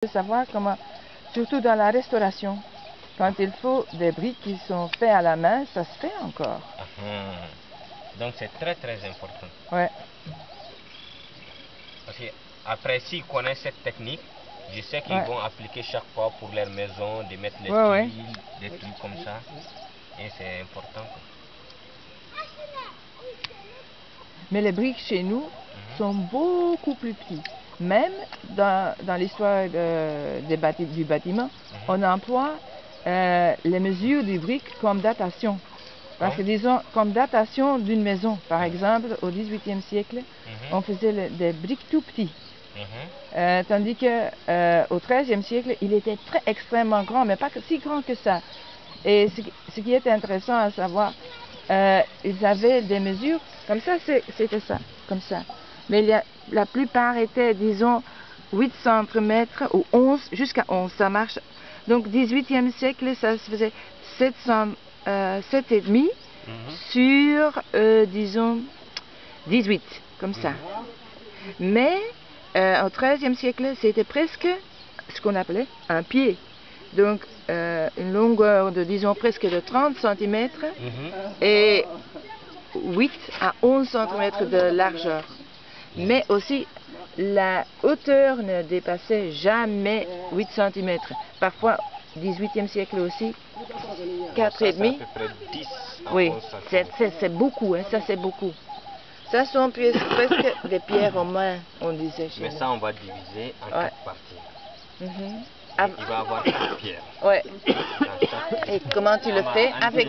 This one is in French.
de savoir comment, surtout dans la restauration, quand il faut des briques qui sont faits à la main, ça se fait encore. Donc c'est très important. Ouais. Parce que après, s'ils connaissent cette technique, je sais qu'ils vont appliquer chaque fois pour leur maison, de mettre les tuiles, des trucs comme ça. Et c'est important, quoi. Mais les briques chez nous sont beaucoup plus petits. Même dans l'histoire du bâtiment, on emploie les mesures du brique comme datation. Parce que disons, comme datation d'une maison, par exemple, au XVIIIe siècle, on faisait des briques tout petits. Tandis qu'au XIIIe siècle, il était extrêmement grand, mais pas si grand que ça. Et ce qui est intéressant à savoir, ils avaient des mesures, comme ça, c'était ça, comme ça. Mais la plupart étaient, disons, 8 cm ou 11, jusqu'à 11, ça marche. Donc, 18e siècle, ça se faisait 7,5 sur, disons, 18, comme ça. Mais au XIIIe siècle, c'était presque ce qu'on appelait un pied. Donc, une longueur de, disons, presque de 30 cm et 8 à 11 cm de largeur. Mais aussi, la hauteur ne dépassait jamais 8 cm. Parfois, 18e siècle aussi, 4,5. Oui, c'est beaucoup, hein, ça c'est beaucoup. Ça sont presque des pierres en main, on disait chez nous. Mais ça, on va diviser en 4 parties. Il va y avoir 4 pierres. Ouais. Et comment tu le fais avec